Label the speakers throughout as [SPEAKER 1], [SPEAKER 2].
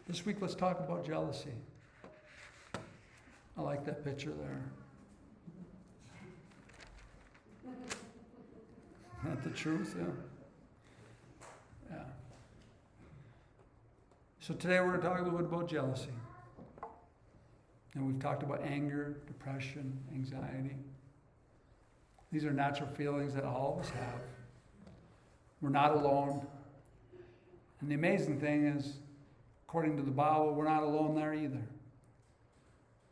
[SPEAKER 1] This week, let's talk about jealousy. I like that picture there. Isn't that the truth? Yeah. Yeah. So today we're going to talk a little bit about jealousy. And we've talked about anger, depression, anxiety. These are natural feelings that all of us have. We're not alone. And the amazing thing is, according to the Bible, we're not alone there either.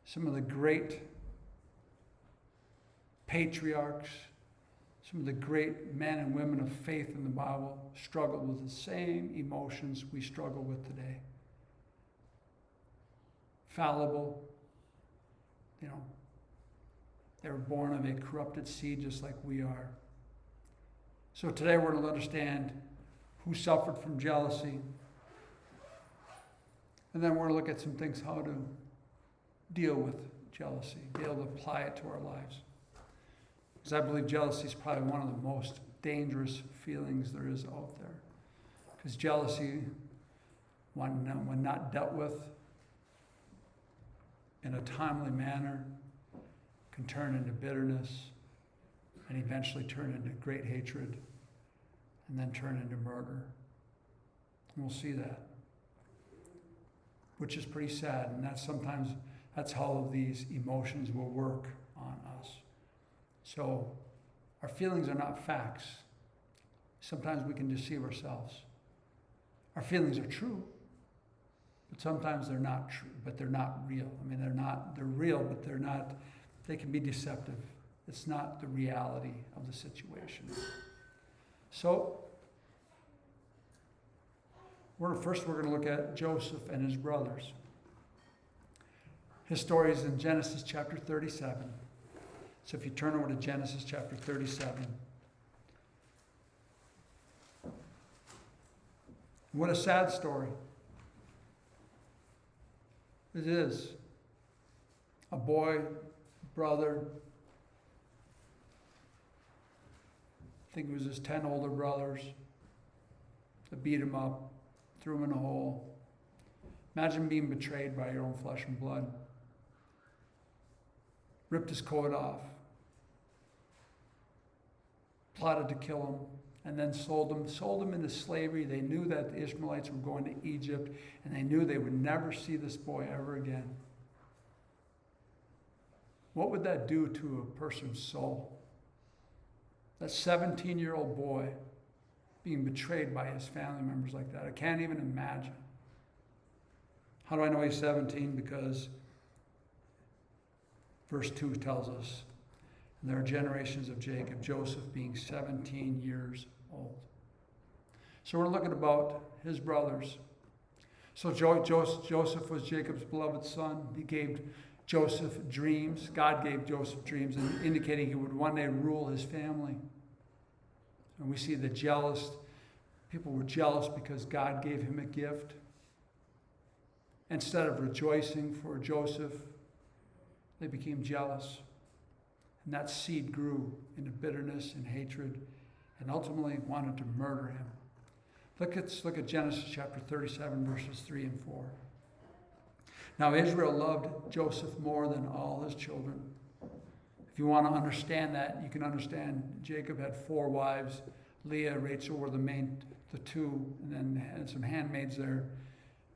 [SPEAKER 1] Some of the great patriarchs, some of the great men and women of faith in the Bible struggled with the same emotions we struggle with today. Fallible, they were born of a corrupted seed just like we are. So today we're going to understand who suffered from jealousy. And then we're going to look at some things how to deal with jealousy, be able to apply it to our lives. Because I believe jealousy is probably one of the most dangerous feelings there is out there. Because jealousy, when not dealt with in a timely manner, can turn into bitterness and eventually turn into great hatred and then turn into murder. And we'll see that, which is pretty sad. And that's how these emotions will work on us. So our feelings are not facts. Sometimes we can deceive ourselves. Our feelings are true, but sometimes they're not true, but they're not real. They're real, but they can be deceptive. It's not the reality of the situation. So, we're going to look at Joseph and his brothers. His story is in Genesis chapter 37. So if you turn over to Genesis chapter 37. What a sad story. It is. A boy, brother, I think it was his 10 older brothers, that beat him up, threw him in a hole. Imagine being betrayed by your own flesh and blood. Ripped his coat off, plotted to kill him, and then sold him into slavery. They knew that the Ishmaelites were going to Egypt, and they knew they would never see this boy ever again. What would that do to a person's soul? That 17-year-old boy being betrayed by his family members like that. I can't even imagine. How do I know he's 17? Because verse 2 tells us, and there are generations of Jacob, Joseph being 17 years old. So we're looking about his brothers. So Joseph was Jacob's beloved son. He gave Joseph dreams. God gave Joseph dreams, indicating he would one day rule his family. And we see the people were jealous because God gave him a gift. Instead of rejoicing for Joseph, they became jealous. And that seed grew into bitterness and hatred and ultimately wanted to murder him. Let's look at Genesis chapter 37, verses 3 and 4. Now Israel loved Joseph more than all his children. If you want to understand that, you can understand Jacob had 4 wives. Leah, Rachel were the 2, and then had some handmaids there.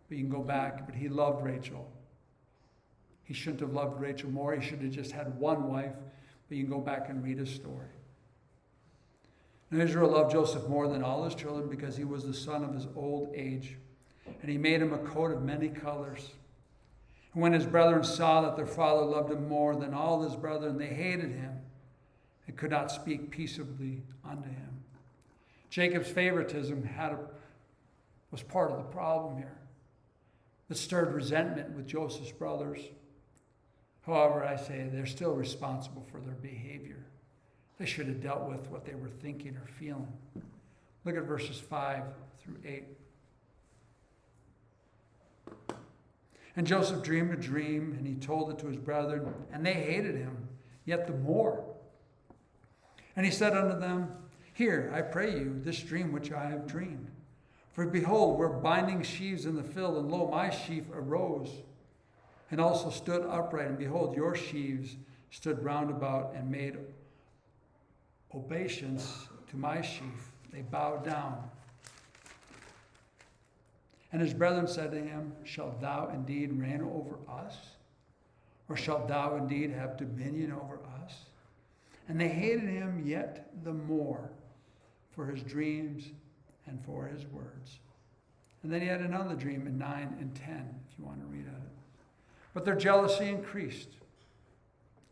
[SPEAKER 1] But you can go back, but he loved Rachel. He shouldn't have loved Rachel more. He should have just had 1 wife, but you can go back and read his story. Now Israel loved Joseph more than all his children because he was the son of his old age. And he made him a coat of many colors. And when his brethren saw that their father loved him more than all his brethren, they hated him and could not speak peaceably unto him. Jacob's favoritism was part of the problem here. It stirred resentment with Joseph's brothers. However, I say they're still responsible for their behavior. They should have dealt with what they were thinking or feeling. Look at verses 5 through 8. And Joseph dreamed a dream, and he told it to his brethren, and they hated him, yet the more. And he said unto them, Hear, I pray you, this dream which I have dreamed. For behold, we're binding sheaves in the field, and lo, my sheaf arose, and also stood upright, and behold, your sheaves stood round about, and made obeisance to my sheaf. They bowed down. And his brethren said to him, Shalt thou indeed reign over us? Or shalt thou indeed have dominion over us? And they hated him yet the more for his dreams and for his words. And then he had another dream in 9 and 10, if you want to read at it. But their jealousy increased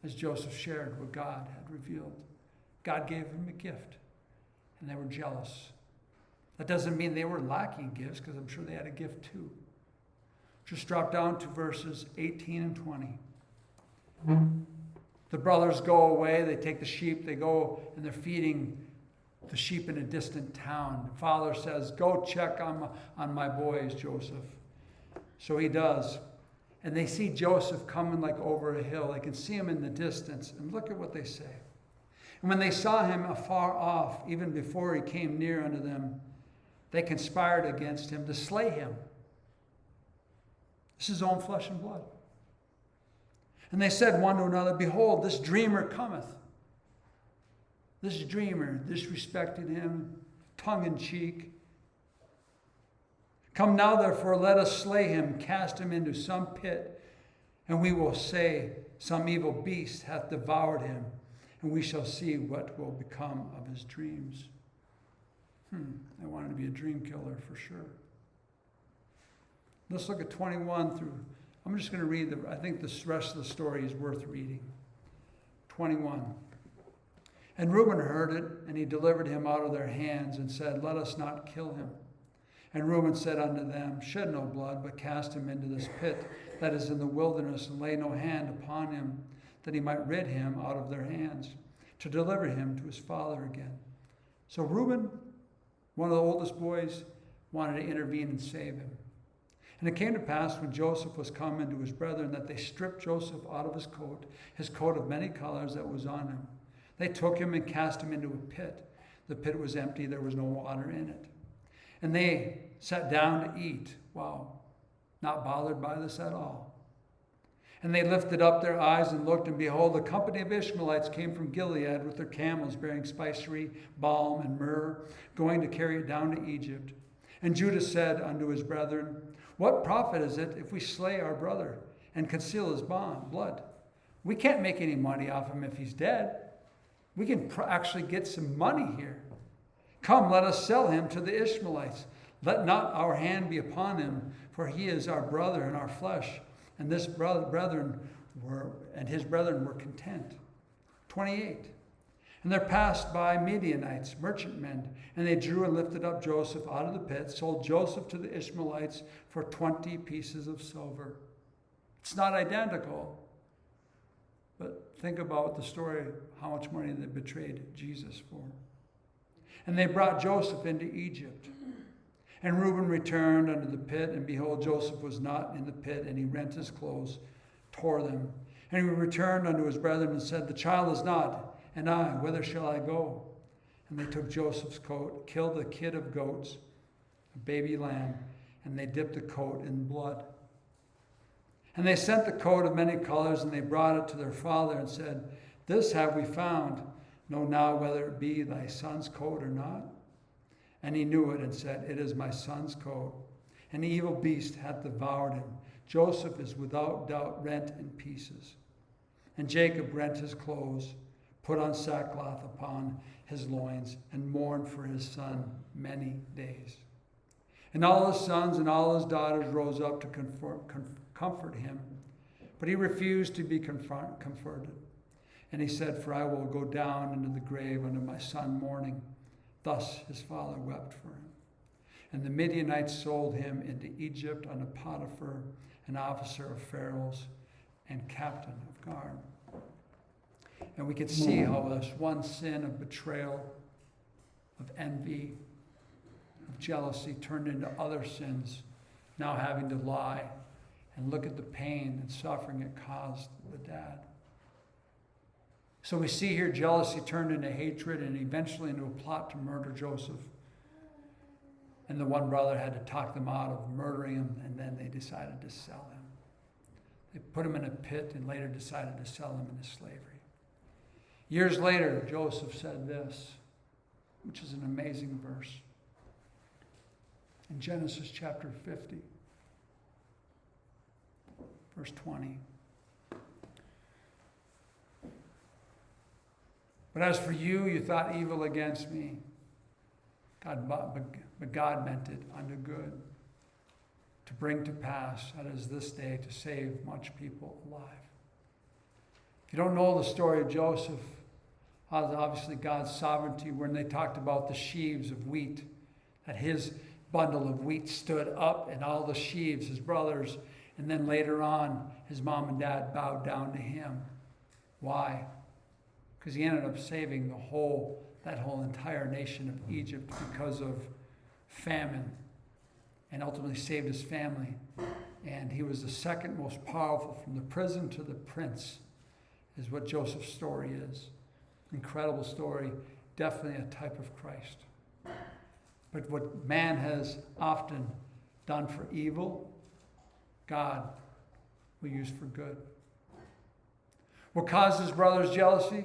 [SPEAKER 1] as Joseph shared what God had revealed. God gave him a gift, and they were jealous. That doesn't mean they were lacking gifts, because I'm sure they had a gift too. Just drop down to verses 18 and 20. The brothers go away, they take the sheep, they go and they're feeding the sheep in a distant town. The father says, Go check on my boys, Joseph. So he does. And they see Joseph coming like over a hill. They can see him in the distance. And look at what they say. And when they saw him afar off, even before he came near unto them, they conspired against him to slay him. This is his own flesh and blood. And they said one to another, Behold, this dreamer cometh. This dreamer disrespected him, tongue in cheek. Come now, therefore, let us slay him, cast him into some pit, and we will say, Some evil beast hath devoured him, and we shall see what will become of his dreams. I wanted to be a dream killer for sure. Let's look at 21 through. I'm just going to read I think this rest of the story is worth reading. 21. And Reuben heard it, and he delivered him out of their hands, and said, Let us not kill him. And Reuben said unto them, Shed no blood, but cast him into this pit that is in the wilderness, and lay no hand upon him, that he might rid him out of their hands, to deliver him to his father again. So Reuben, one of the oldest boys, wanted to intervene and save him. And it came to pass when Joseph was come into his brethren, that they stripped Joseph out of his coat of many colors that was on him. They took him and cast him into a pit. The pit was empty, there was no water in it. And they sat down to eat. Wow, not bothered by this at all. And they lifted up their eyes and looked, and behold, a company of Ishmaelites came from Gilead with their camels, bearing spicery, balm, and myrrh, going to carry it down to Egypt. And Judah said unto his brethren, What profit is it if we slay our brother and conceal his blood? We can't make any money off him if he's dead. We can actually get some money here. Come, let us sell him to the Ishmaelites. Let not our hand be upon him, for he is our brother and our flesh. And his brethren were content. 28. And there passed by Midianites, merchantmen, and they drew and lifted up Joseph out of the pit, sold Joseph to the Ishmaelites for 20 pieces of silver. It's not identical, but think about the story, how much money they betrayed Jesus for. And they brought Joseph into Egypt. And Reuben returned unto the pit, and behold, Joseph was not in the pit, and he rent his clothes, tore them. And he returned unto his brethren and said, The child is not, and I, whither shall I go? And they took Joseph's coat, killed a kid of goats, a baby lamb, and they dipped the coat in blood. And they sent the coat of many colors, and they brought it to their father and said, This have we found. Know now whether it be thy son's coat or not. And he knew it and said, It is my son's coat. And the evil beast hath devoured him. Joseph is without doubt rent in pieces. And Jacob rent his clothes, put on sackcloth upon his loins, and mourned for his son many days. And all his sons and all his daughters rose up to comfort him. But he refused to be comforted. And he said, For I will go down into the grave unto my son mourning. Thus his father wept for him. And the Midianites sold him into Egypt unto Potiphar, an officer of Pharaoh's and captain of guard. And we could see how this one sin of betrayal, of envy, of jealousy turned into other sins, now having to lie and look at the pain and suffering it caused the dad. So we see here jealousy turned into hatred and eventually into a plot to murder Joseph. And the one brother had to talk them out of murdering him, and then they decided to sell him. They put him in a pit and later decided to sell him into slavery. Years later, Joseph said this, which is an amazing verse. In Genesis chapter 50, verse 20. But as for you, you thought evil against me. But God meant it unto good, to bring to pass, that is this day, to save much people alive. If you don't know the story of Joseph, obviously God's sovereignty, when they talked about the sheaves of wheat, that his bundle of wheat stood up and all the sheaves, his brothers, and then later on, his mom and dad bowed down to him. Why? Because he ended up saving that whole entire nation of Egypt because of famine, and ultimately saved his family. And he was the second most powerful, from the prison to the prince, is what Joseph's story is. Incredible story, definitely a type of Christ. But what man has often done for evil, God will use for good. What caused his brother's jealousy?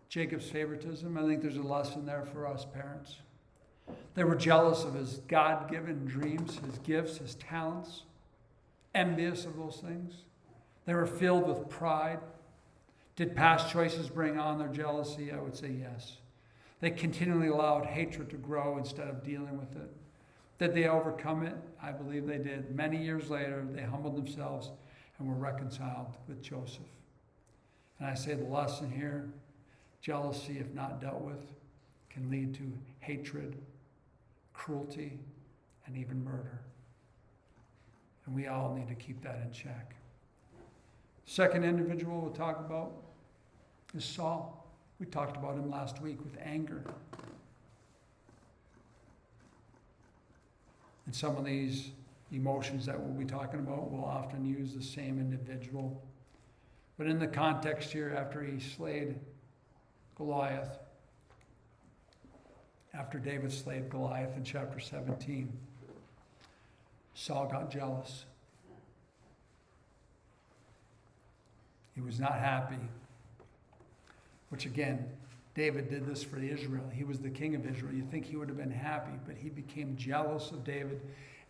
[SPEAKER 1] Jacob's favoritism. I think there's a lesson there for us parents. They were jealous of his God-given dreams, his gifts, his talents, envious of those things. They were filled with pride. Did past choices bring on their jealousy? I would say yes. They continually allowed hatred to grow instead of dealing with it. Did they overcome it? I believe they did. Many years later, they humbled themselves and were reconciled with Joseph. And I say the lesson here, jealousy, if not dealt with, can lead to hatred, cruelty, and even murder. And we all need to keep that in check. Second individual we'll talk about is Saul. We talked about him last week with anger. And some of these emotions that we'll be talking about will often use the same individual. But in the context here, after he slayed Goliath, after David slayed Goliath in chapter 17, Saul got jealous. He was not happy. Which again, David did this for Israel. He was the king of Israel. You'd think he would have been happy, but he became jealous of David.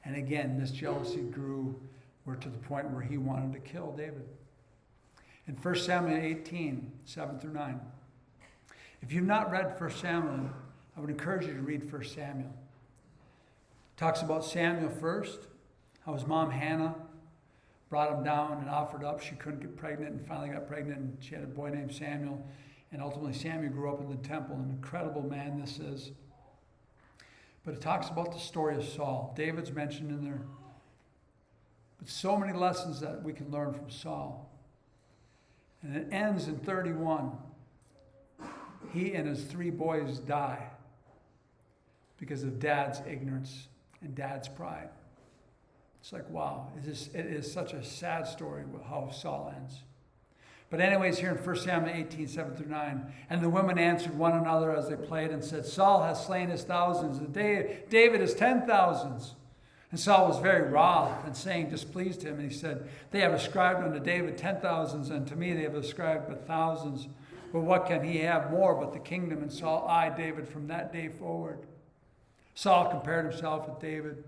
[SPEAKER 1] And again, this jealousy grew to the point where he wanted to kill David. In 1 Samuel 18, 7 through 9. If you've not read 1 Samuel, I would encourage you to read 1 Samuel. It talks about Samuel first, how his mom Hannah brought him down and offered up. She couldn't get pregnant and finally got pregnant, and she had a boy named Samuel. And ultimately Samuel grew up in the temple. An incredible man this is. But it talks about the story of Saul. David's mentioned in there. But so many lessons that we can learn from Saul. And it ends in 31. He and his 3 boys die because of dad's ignorance and dad's pride. It's like, wow, it is such a sad story how Saul ends. But anyways, here in 1 Samuel 18, 7 through 9, and the women answered one another as they played and said, Saul has slain his thousands, and David his 10,000s. And Saul was very wroth, and saying displeased him, and he said, they have ascribed unto David 10,000s, and to me they have ascribed but thousands. But what can he have more but the kingdom? And Saul eyed David from that day forward. Saul compared himself with David.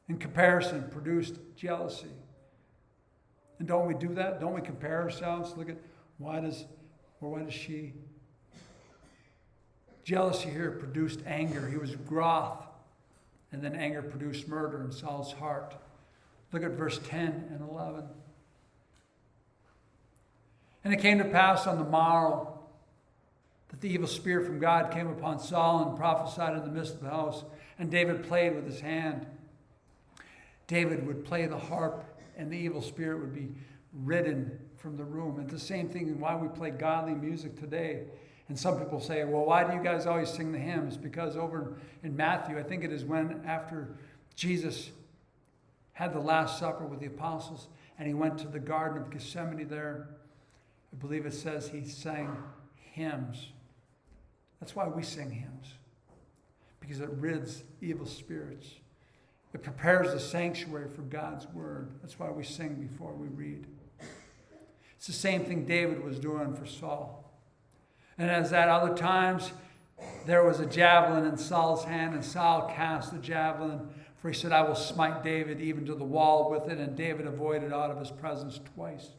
[SPEAKER 1] In comparison, produced jealousy. And don't we do that? Don't we compare ourselves? Look at why does she? Jealousy here produced anger. He was wroth. And then anger produced murder in Saul's heart. Look at verse 10 and 11. And it came to pass on the morrow that the evil spirit from God came upon Saul and prophesied in the midst of the house. And David played with his hand. David would play the harp, and the evil spirit would be ridden from the room. And the same thing in why we play godly music today. And some people say, well, why do you guys always sing the hymns? Because over in Matthew, I think it is when after Jesus had the Last Supper with the apostles, and he went to the Garden of Gethsemane there, I believe it says he sang hymns. That's why we sing hymns. because it rids evil spirits. It prepares the sanctuary for God's word. That's why we sing before we read. It's the same thing David was doing for Saul. And as at other times, there was a javelin in Saul's hand, and Saul cast the javelin, for he said, I will smite David even to the wall with it, and David avoided out of his presence twice.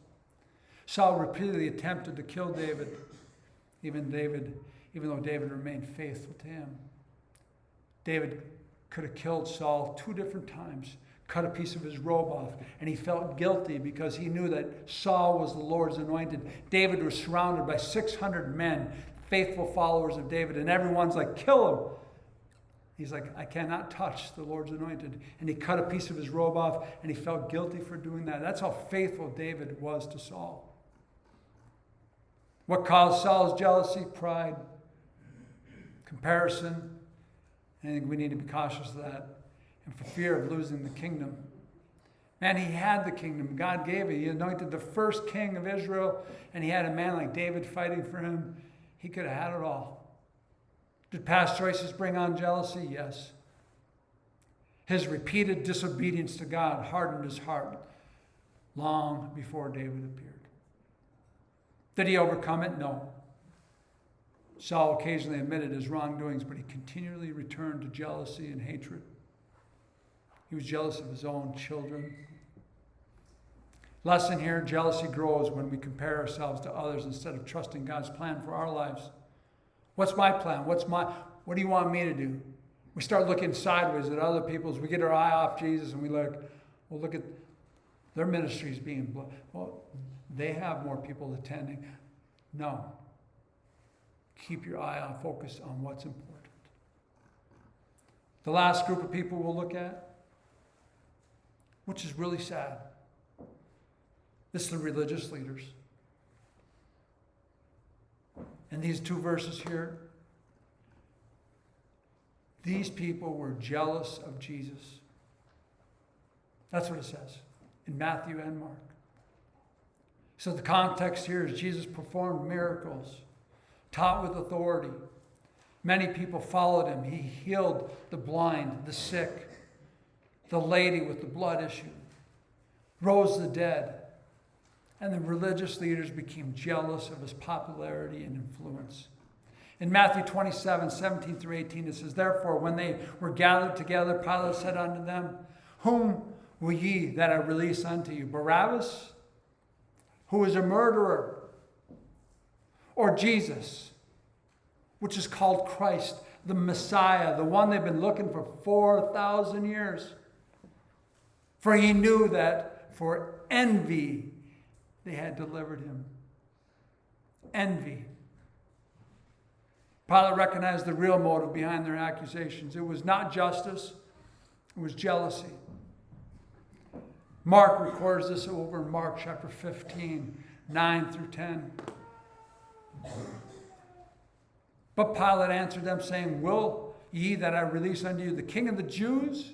[SPEAKER 1] Saul repeatedly attempted to kill David, even though David remained faithful to him. David could have killed Saul 2 different times, cut a piece of his robe off, and he felt guilty because he knew that Saul was the Lord's anointed. David was surrounded by 600 men, faithful followers of David, and everyone's like, kill him. He's like, I cannot touch the Lord's anointed. And he cut a piece of his robe off, and he felt guilty for doing that. That's how faithful David was to Saul. What caused Saul's jealousy? Pride, comparison. I think we need to be cautious of that. And for fear of losing the kingdom. Man, he had the kingdom. God gave it. He anointed the first king of Israel, and he had a man like David fighting for him. He could have had it all. Did past choices bring on jealousy? Yes. His repeated disobedience to God hardened his heart long before David appeared. Did he overcome it? No. Saul occasionally admitted his wrongdoings, but he continually returned to jealousy and hatred. He was jealous of his own children. Lesson here, jealousy grows when we compare ourselves to others instead of trusting God's plan for our lives. What's my plan? What do you want me to do? We start looking sideways at other people's. We get our eye off Jesus and we look at their ministries being blessed. Well, they have more people attending. No. Keep your eye on focus on what's important. The last group of people we'll look at, which is really sad, this is the religious leaders. And these 2 verses here, these people were jealous of Jesus. That's what it says in Matthew and Mark. So the context here is Jesus performed miracles, taught with authority. Many people followed him. He healed the blind, the sick, the lady with the blood issue, rose the dead. And the religious leaders became jealous of his popularity and influence. In Matthew 27, 17 through 18, it says, Therefore, when they were gathered together, Pilate said unto them, Whom will ye that I release unto you? Barabbas, who is a murderer, or Jesus, which is called Christ, the Messiah, the one they've been looking for 4,000 years? For he knew that for envy they had delivered him. Envy. Pilate recognized the real motive behind their accusations. It was not justice, it was jealousy. Mark records this over in Mark chapter 15, 9 through 10. But Pilate answered them, saying, Will ye that I release unto you the King of the Jews?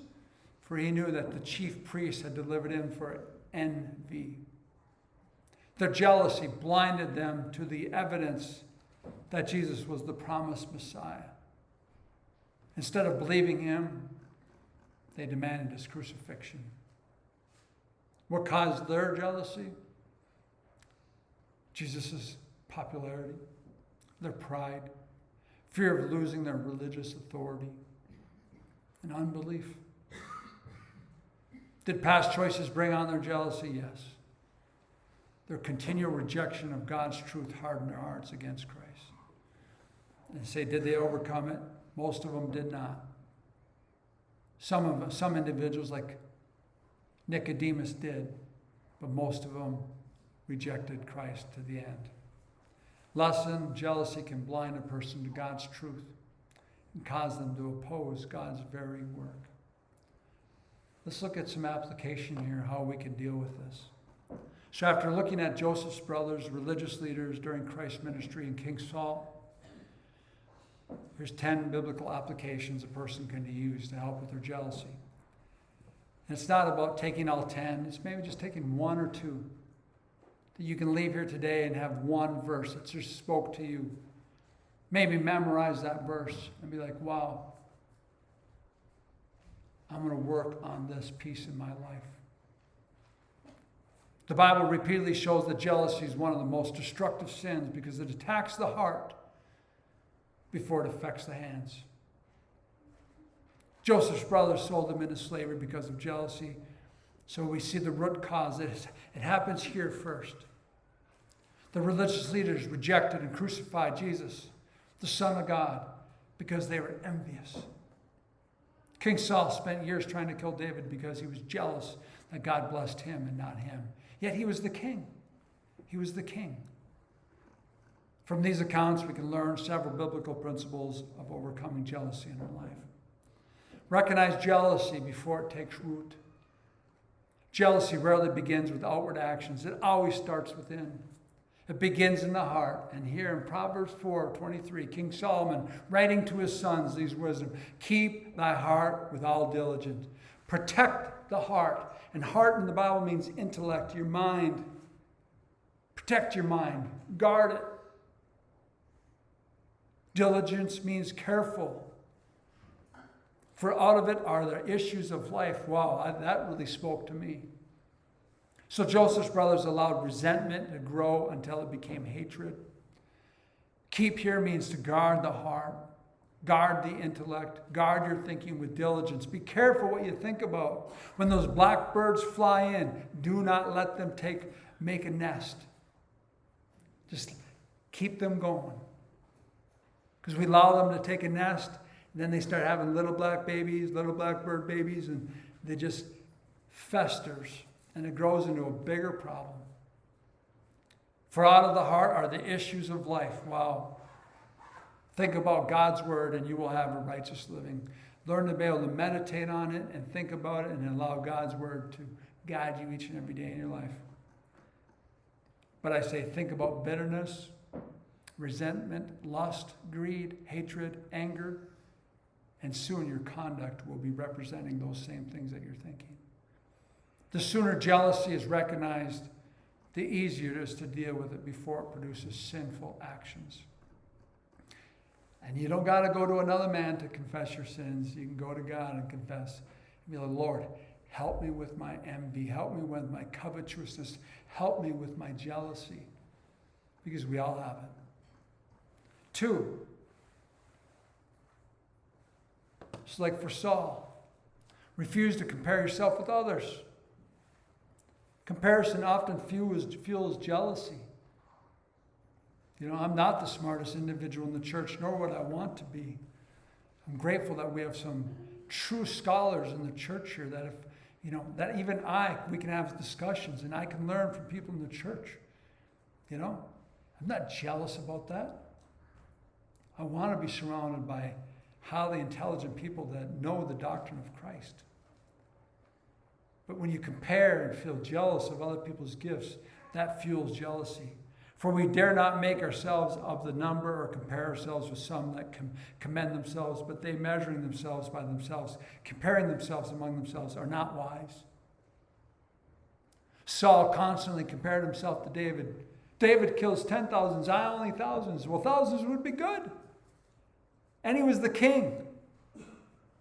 [SPEAKER 1] For he knew that the chief priests had delivered him for envy. Their jealousy blinded them to the evidence that Jesus was the promised Messiah. Instead of believing him, they demanded his crucifixion. What caused their jealousy? Jesus' popularity, their pride, fear of losing their religious authority, and unbelief. Did past choices bring on their jealousy? Yes. Their continual rejection of God's truth hardened their hearts against Christ. And say, did they overcome it? Most of them did not. Some individuals like Nicodemus did, but most of them rejected Christ to the end. Lesson, jealousy can blind a person to God's truth and cause them to oppose God's very work. Let's look at some application here, how we can deal with this. So after looking at Joseph's brothers, religious leaders during Christ's ministry, and King Saul, here's 10 biblical applications a person can use to help with their jealousy. And it's not about taking all 10. It's maybe just taking 1 or 2 that you can leave here today and have one verse that just spoke to you. Maybe memorize that verse and be like, wow, I'm going to work on this piece in my life. The Bible repeatedly shows that jealousy is one of the most destructive sins because it attacks the heart before it affects the hands. Joseph's brothers sold him into slavery because of jealousy. So we see the root cause. It happens here first. The religious leaders rejected and crucified Jesus, the Son of God, because they were envious. King Saul spent years trying to kill David because he was jealous that God blessed him and not him. Yet he was the king. He was the king. From these accounts, we can learn several biblical principles of overcoming jealousy in our life. Recognize jealousy before it takes root. Jealousy rarely begins with outward actions. It always starts within. It begins in the heart. And here in Proverbs 4:23, King Solomon, writing to his sons these wisdom, keep thy heart with all diligence. Protect the heart. And heart in the Bible means intellect, your mind. Protect your mind. Guard it. Diligence means careful. For out of it are the issues of life. Wow, that really spoke to me. So Joseph's brothers allowed resentment to grow until it became hatred. Keep here means to guard the heart, guard the intellect, guard your thinking with diligence. Be careful what you think about. When those blackbirds fly in, do not let them make a nest. Just keep them going. Because we allow them to take a nest, and then they start having little black babies, little blackbird babies, and they just festers, and it grows into a bigger problem. For out of the heart are the issues of life. Wow. Think about God's word, and you will have a righteous living. Learn to be able to meditate on it and think about it and allow God's word to guide you each and every day in your life. But I say, think about bitterness, resentment, lust, greed, hatred, anger, and soon your conduct will be representing those same things that you're thinking. The sooner jealousy is recognized, the easier it is to deal with it before it produces sinful actions. And you don't got to go to another man to confess your sins. You can go to God and confess. And be like, Lord, help me with my envy. Help me with my covetousness. Help me with my jealousy. Because we all have it. 2, it's like for Saul. Refuse to compare yourself with others. Comparison often fuels jealousy. You know, I'm not the smartest individual in the church, nor would I want to be. I'm grateful that we have some true scholars in the church here that that even we can have discussions and I can learn from people in the church. You know, I'm not jealous about that. I want to be surrounded by highly intelligent people that know the doctrine of Christ. But when you compare and feel jealous of other people's gifts, that fuels jealousy. For we dare not make ourselves of the number or compare ourselves with some that commend themselves, but they measuring themselves by themselves, comparing themselves among themselves, are not wise. Saul constantly compared himself to David. David kills 10,000s, I only thousands. Well, thousands would be good. And he was the king.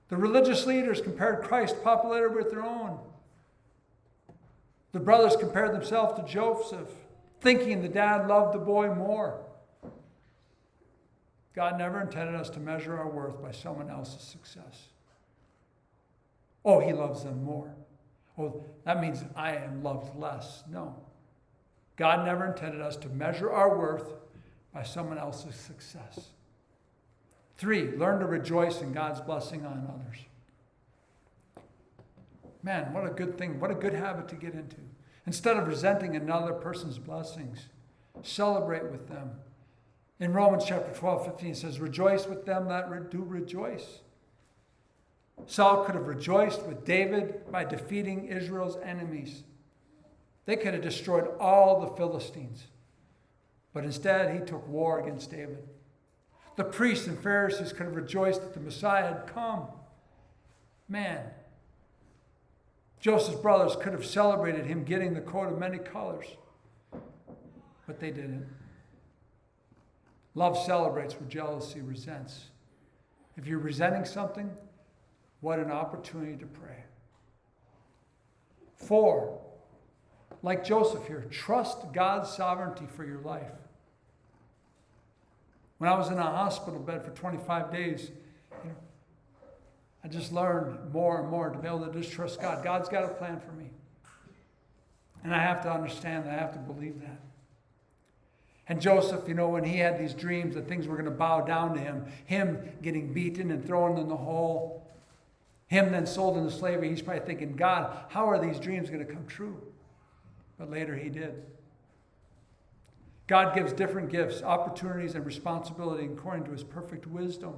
[SPEAKER 1] The religious leaders compared Christ's popularity with their own. The brothers compared themselves to Joseph, thinking the dad loved the boy more. God never intended us to measure our worth by someone else's success. Oh, he loves them more. Oh, that means I am loved less. No. God never intended us to measure our worth by someone else's success. 3, learn to rejoice in God's blessing on others. Man, what a good thing. What a good habit to get into. Instead of resenting another person's blessings, celebrate with them. In Romans chapter 12:15 it says, rejoice with them that do rejoice. Saul could have rejoiced with David by defeating Israel's enemies. They could have destroyed all the Philistines. But instead, he took war against David. The priests and Pharisees could have rejoiced that the Messiah had come. Man, Joseph's brothers could have celebrated him getting the coat of many colors. But they didn't. Love celebrates where jealousy resents. If you're resenting something, What an opportunity to pray. 4, like Joseph here, trust God's sovereignty for your life. When I was in a hospital bed for 25 days, I just learned more and more to be able to just trust God. God's got a plan for me. And I have to understand that. I have to believe that. And Joseph, when he had these dreams that things were going to bow down to him getting beaten and thrown in the hole, him then sold into slavery, he's probably thinking, God, how are these dreams going to come true? But later he did. God gives different gifts, opportunities, and responsibility according to his perfect wisdom.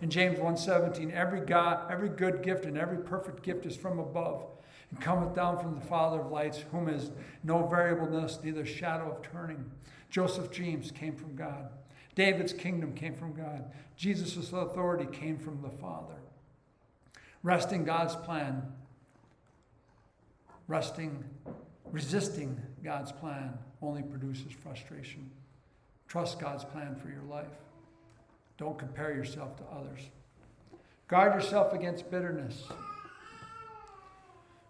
[SPEAKER 1] In James 1:17, every good gift and every perfect gift is from above, and cometh down from the Father of lights, whom is no variableness, neither shadow of turning. Joseph's dreams came from God. David's kingdom came from God. Jesus' authority came from the Father. Resting God's plan, resisting God's plan only produces frustration. Trust God's plan for your life. Don't compare yourself to others. Guard yourself against bitterness.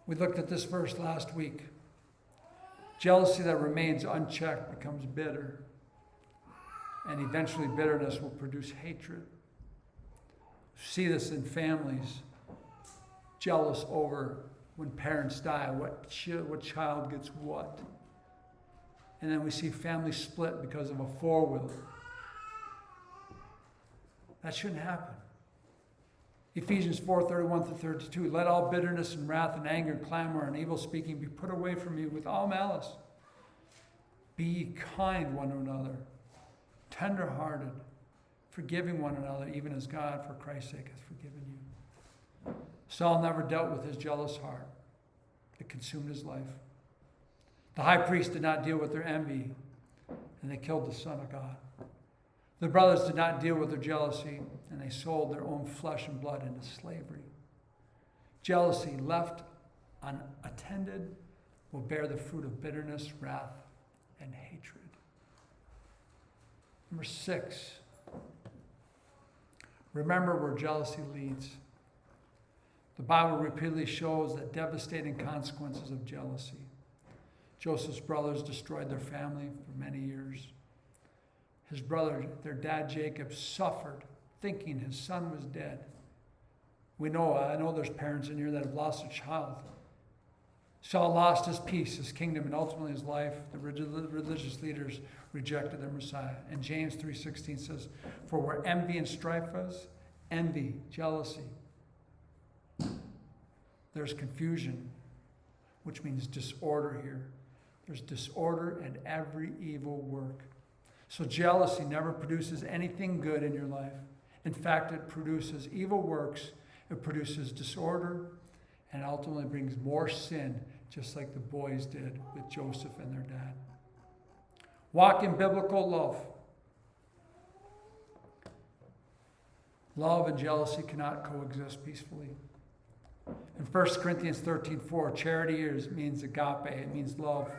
[SPEAKER 1] We looked at this verse last week. Jealousy that remains unchecked becomes bitter. And eventually bitterness will produce hatred. See this in families. Jealous over when parents die, what child gets what. And then we see families split because of a four-wheeler. That shouldn't happen. Ephesians 4:31-32. Let all bitterness and wrath and anger and clamor and evil speaking be put away from you with all malice. Be ye kind one to another, tender-hearted, forgiving one another, even as God, for Christ's sake, hath forgiven you. Saul never dealt with his jealous heart. It consumed his life. The high priest did not deal with their envy, and they killed the Son of God. The brothers did not deal with their jealousy, and they sold their own flesh and blood into slavery. Jealousy left unattended will bear the fruit of bitterness, wrath, and hatred. Number 6, remember where jealousy leads. The Bible repeatedly shows the devastating consequences of jealousy. Joseph's brothers destroyed their family for many years. His brother, their dad Jacob, suffered thinking his son was dead. I know there's parents in here that have lost a child. Saul lost his peace, his kingdom, and ultimately his life. The religious leaders rejected their Messiah. And James 3:16 says, for where envy and strife is, envy, jealousy, there's confusion, which means disorder here. There's disorder and every evil work. So jealousy never produces anything good in your life. In fact, it produces evil works, it produces disorder, and ultimately brings more sin, just like the boys did with Joseph and their dad. Walk in biblical love. Love and jealousy cannot coexist peacefully. In 1 Corinthians 13:4, charity means agape, it means love.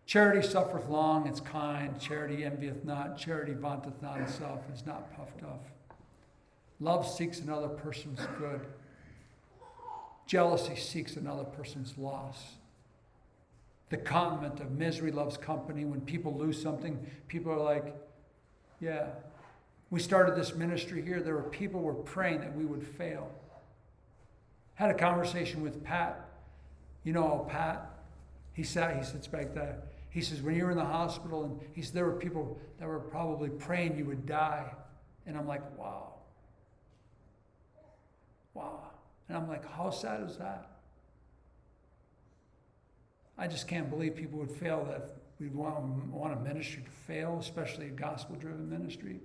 [SPEAKER 1] Charity suffereth long, it's kind. Charity envieth not. Charity vaunteth not itself, is not puffed up. Love seeks another person's good. Jealousy seeks another person's loss. The condiment of misery loves company. When people lose something, people are like, yeah. We started this ministry here. There were people who were praying that we would fail. Had a conversation with Pat. You know, Pat, he sits back there. He says, when you were in the hospital, and he said there were people that were probably praying you would die. And I'm like, wow. And I'm like, how sad is that? I just can't believe people would fail, that we'd want a ministry to fail, especially a gospel-driven ministry.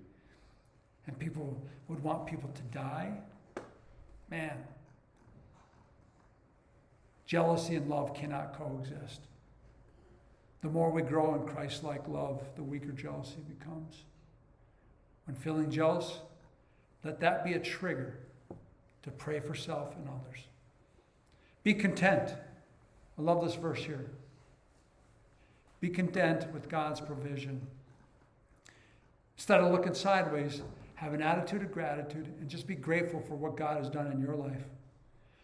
[SPEAKER 1] And people would want people to die. Man. Jealousy and love cannot coexist. The more we grow in Christ-like love, the weaker jealousy becomes. When feeling jealous, let that be a trigger to pray for self and others. Be content. I love this verse here. Be content with God's provision. Instead of looking sideways, have an attitude of gratitude, and just be grateful for what God has done in your life.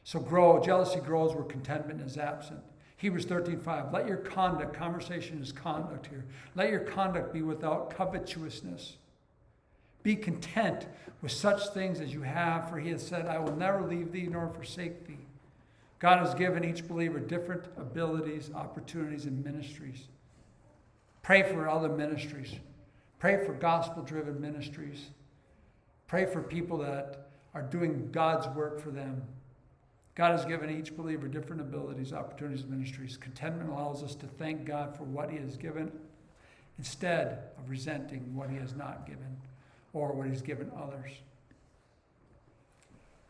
[SPEAKER 1] So grow. Jealousy grows where contentment is absent. Hebrews 13:5. Let your conduct, conversation is conduct here. Let your conduct be without covetousness. Be content with such things as you have, for he has said, I will never leave thee nor forsake thee. God has given each believer different abilities, opportunities, and ministries. Pray for other ministries. Pray for gospel-driven ministries. Pray for people that are doing God's work for them. God has given each believer different abilities, opportunities, and ministries. Contentment allows us to thank God for what he has given instead of resenting what he has not given or what he's given others.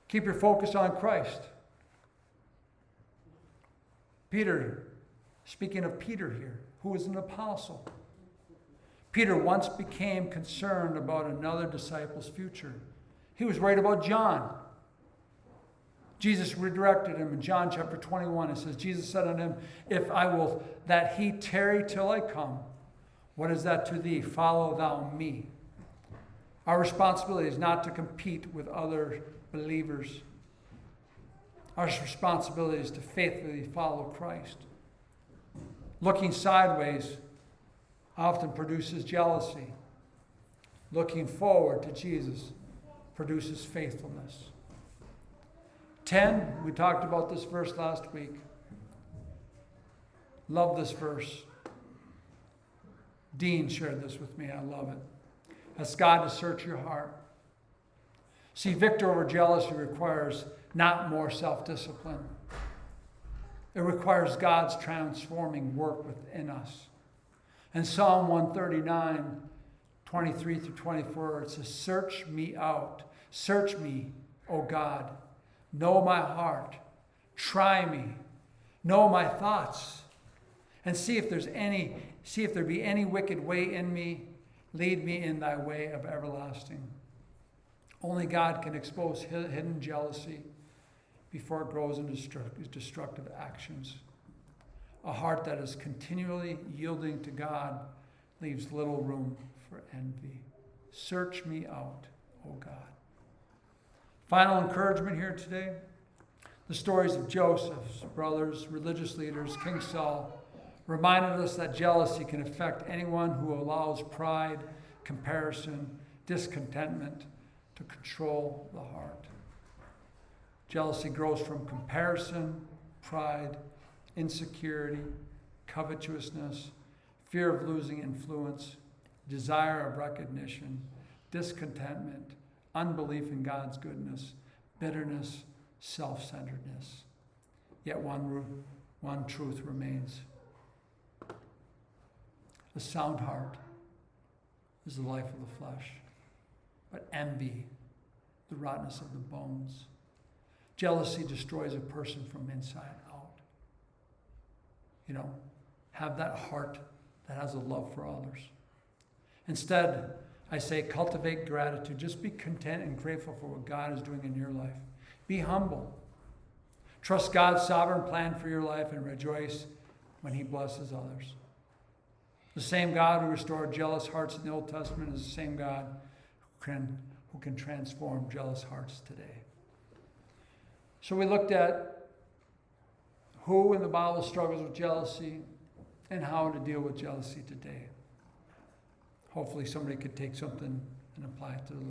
[SPEAKER 1] Keep your focus on Christ. Peter, speaking of Peter here, who was an apostle. Peter once became concerned about another disciple's future. He was worried about John. Jesus redirected him in John chapter 21. It says, Jesus said unto him, if I will that he tarry till I come, what is that to thee? Follow thou me. Our responsibility is not to compete with other believers. Our responsibility is to faithfully follow Christ. Looking sideways often produces jealousy. Looking forward to Jesus produces faithfulness. 10, we talked about this verse last week. Love this verse. Dean shared this with me. I love it. Ask God to search your heart. See, victory over jealousy requires not more self-discipline. It requires God's transforming work within us. In Psalm 139, 23 through 24, it says, search me out. Search me, O God. Know my heart. Try me. Know my thoughts. And see if there be any wicked way in me. Lead me in thy way of everlasting. Only God can expose hidden jealousy before it grows into destructive actions. A heart that is continually yielding to God leaves little room for envy. Search me out, O God. Final encouragement here today. The stories of Joseph's brothers, religious leaders, King Saul, reminded us that jealousy can affect anyone who allows pride, comparison, discontentment to control the heart. Jealousy grows from comparison, pride, insecurity, covetousness, fear of losing influence, desire of recognition, discontentment, unbelief in God's goodness, bitterness, self-centeredness. Yet one truth remains. A sound heart is the life of the flesh, but envy, the rottenness of the bones. Jealousy destroys a person from inside out. Have that heart that has a love for others. Instead, I say cultivate gratitude. Just be content and grateful for what God is doing in your life. Be humble. Trust God's sovereign plan for your life and rejoice when he blesses others. The same God who restored jealous hearts in the Old Testament is the same God who can transform jealous hearts today. So we looked at who in the Bible struggles with jealousy and how to deal with jealousy today. Hopefully somebody could take something and apply it to their life.